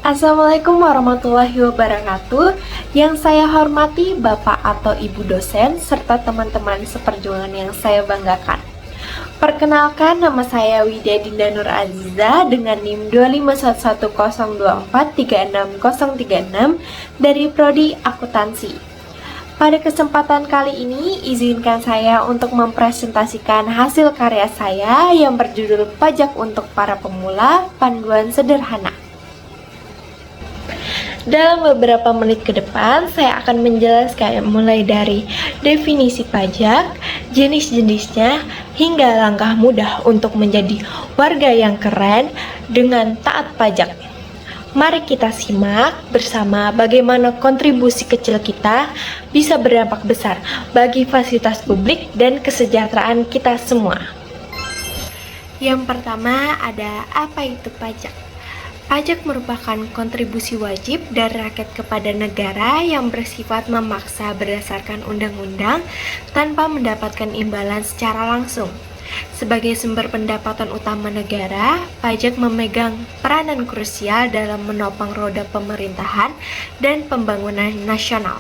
Assalamualaikum warahmatullahi wabarakatuh. Yang saya hormati Bapak atau Ibu dosen serta teman-teman seperjuangan yang saya banggakan. Perkenalkan, nama saya Widya Dinda Nur Aziza dengan NIM 25110243636 dari Prodi Akuntansi. Pada kesempatan kali ini, izinkan saya untuk mempresentasikan hasil karya saya yang berjudul Pajak untuk Para Pemula, Panduan Sederhana. Dalam beberapa menit ke depan, saya akan menjelaskan mulai dari definisi pajak, jenis-jenisnya, hingga langkah mudah untuk menjadi warga yang keren dengan taat pajak. Mari kita simak bersama bagaimana kontribusi kecil kita bisa berdampak besar bagi fasilitas publik dan kesejahteraan kita semua. Yang pertama ada apa itu pajak? Pajak merupakan kontribusi wajib dari rakyat kepada negara yang bersifat memaksa berdasarkan undang-undang tanpa mendapatkan imbalan secara langsung. Sebagai sumber pendapatan utama negara, pajak memegang peranan krusial dalam menopang roda pemerintahan dan pembangunan nasional.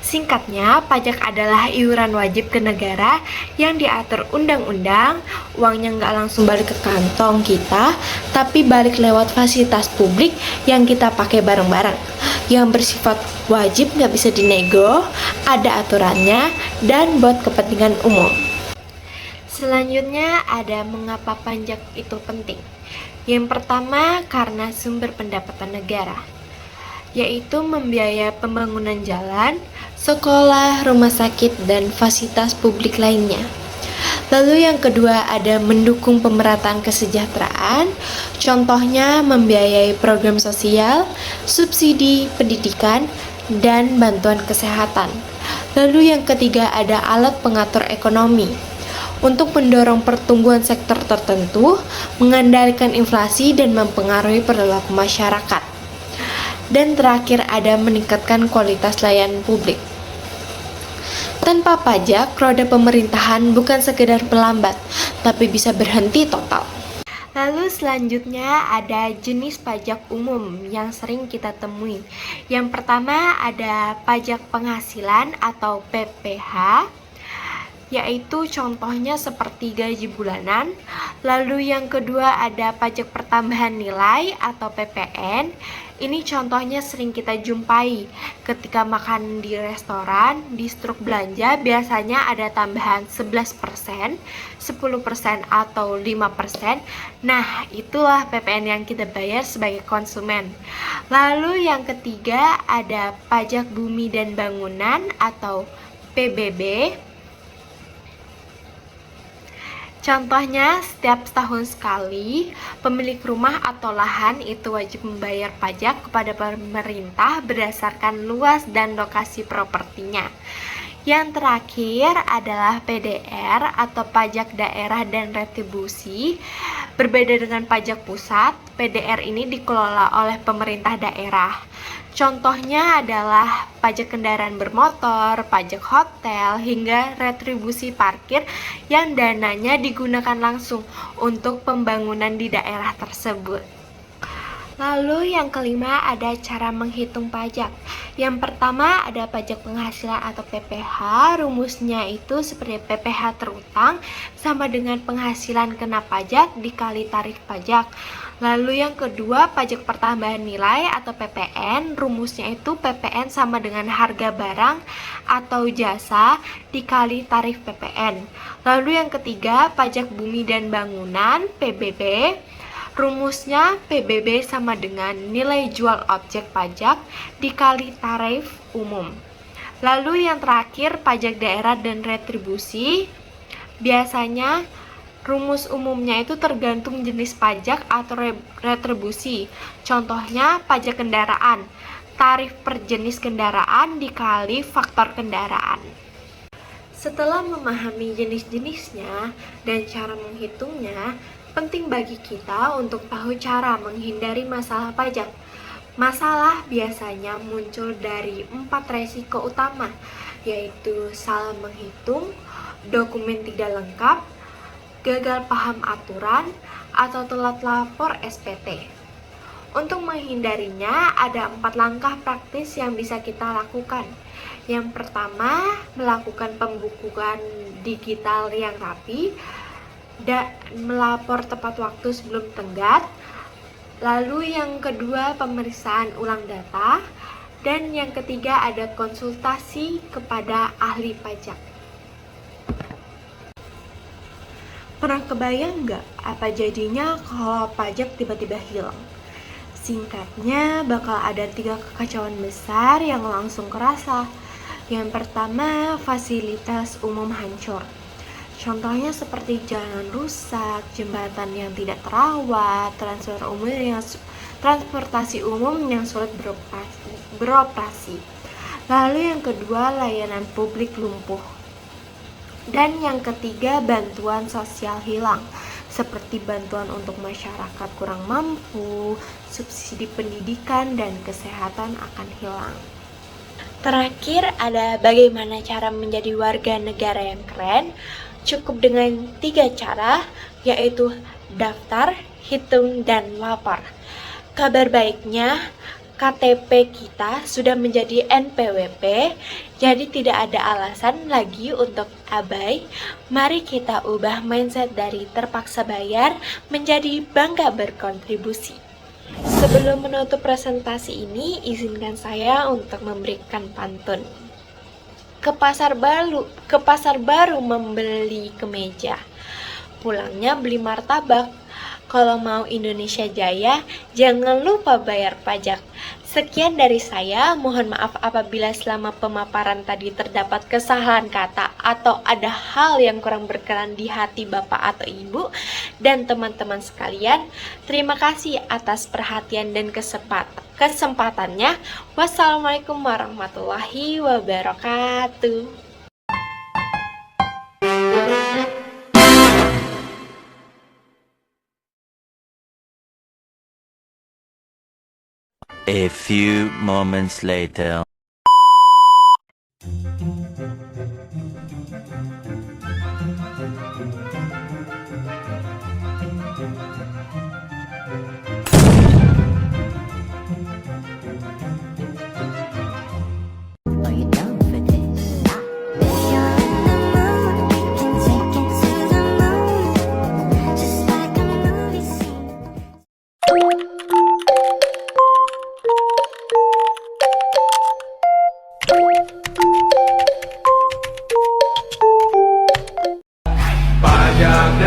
Singkatnya, pajak adalah iuran wajib ke negara yang diatur undang-undang. Uangnya nggak langsung balik ke kantong kita, tapi balik lewat fasilitas publik yang kita pakai bareng-bareng, yang bersifat wajib, nggak bisa dinego, ada aturannya, dan buat kepentingan umum. Selanjutnya ada mengapa pajak itu penting. Yang pertama, karena sumber pendapatan negara, yaitu membiayai pembangunan jalan, sekolah, rumah sakit, dan fasilitas publik lainnya. Lalu yang kedua ada mendukung pemerataan kesejahteraan, contohnya membiayai program sosial, subsidi pendidikan, dan bantuan kesehatan. Lalu yang ketiga ada alat pengatur ekonomi, untuk mendorong pertumbuhan sektor tertentu, mengendalikan inflasi, dan mempengaruhi perilaku masyarakat. Dan terakhir ada meningkatkan kualitas layanan publik. Tanpa pajak, roda pemerintahan bukan sekedar melambat, tapi bisa berhenti total. Lalu selanjutnya ada jenis pajak umum yang sering kita temui. Yang pertama ada pajak penghasilan atau PPH, yaitu contohnya seperti gaji bulanan. Lalu yang kedua ada pajak pertambahan nilai atau PPN. Ini contohnya sering kita jumpai ketika makan di restoran, di struk belanja biasanya ada tambahan 11%, 10% atau 5%. Nah, itulah PPN yang kita bayar sebagai konsumen. Lalu yang ketiga ada pajak bumi dan bangunan atau PBB. Contohnya, setiap setahun sekali, pemilik rumah atau lahan itu wajib membayar pajak kepada pemerintah berdasarkan luas dan lokasi propertinya. Yang terakhir adalah PDR atau pajak daerah dan retribusi. Berbeda dengan pajak pusat, PDR ini dikelola oleh pemerintah daerah. Contohnya adalah pajak kendaraan bermotor, pajak hotel, hingga retribusi parkir yang dananya digunakan langsung untuk pembangunan di daerah tersebut. Lalu yang kelima ada cara menghitung pajak. Yang pertama ada pajak penghasilan atau PPH. Rumusnya itu seperti PPH terutang sama dengan penghasilan kena pajak dikali tarif pajak. Lalu yang kedua pajak pertambahan nilai atau PPN. Rumusnya itu PPN sama dengan harga barang atau jasa dikali tarif PPN. Lalu yang ketiga pajak bumi dan bangunan PBB. Rumusnya PBB sama dengan nilai jual objek pajak dikali tarif umum. Lalu yang terakhir pajak daerah dan retribusi. Biasanya rumus umumnya itu tergantung jenis pajak atau retribusi. Contohnya pajak kendaraan. Tarif per jenis kendaraan dikali faktor kendaraan. Setelah memahami jenis-jenisnya dan cara menghitungnya, penting bagi kita untuk tahu cara menghindari masalah pajak. Masalah biasanya muncul dari 4 resiko utama, yaitu salah menghitung, dokumen tidak lengkap, gagal paham aturan, atau telat lapor SPT. Untuk menghindarinya, ada 4 langkah praktis yang bisa kita lakukan. Yang pertama, melakukan pembukuan digital yang rapi, dan melapor tepat waktu sebelum tenggat. Lalu yang kedua pemeriksaan ulang data. Dan yang ketiga ada konsultasi kepada ahli pajak. Pernah kebayang nggak apa jadinya kalau pajak tiba-tiba hilang? Singkatnya bakal ada 3 kekacauan besar yang langsung kerasa. Yang pertama, fasilitas umum hancur. Contohnya seperti jalan rusak, jembatan yang tidak terawat, transportasi umum yang sulit beroperasi. Lalu yang kedua, layanan publik lumpuh. Dan yang ketiga, bantuan sosial hilang, seperti bantuan untuk masyarakat kurang mampu, subsidi pendidikan dan kesehatan akan hilang. Terakhir ada bagaimana cara menjadi warga negara yang keren. Cukup dengan 3 cara, yaitu daftar, hitung, dan lapor. Kabar baiknya, KTP kita sudah menjadi NPWP, jadi tidak ada alasan lagi untuk abai. Mari kita ubah mindset dari terpaksa bayar menjadi bangga berkontribusi. Sebelum menutup presentasi ini, izinkan saya untuk memberikan pantun. Ke pasar baru membeli kemeja, pulangnya beli martabak. Kalau mau Indonesia jaya, jangan lupa bayar pajak. Sekian dari saya, mohon maaf apabila selama pemaparan tadi terdapat kesalahan kata atau ada hal yang kurang berkenan di hati Bapak atau Ibu dan teman-teman sekalian. Terima kasih atas perhatian dan kesempatannya. Wassalamualaikum warahmatullahi wabarakatuh. A few moments later. Are you down for this? You're in the mood, can take it to the moon, just like a movie scene. Pajak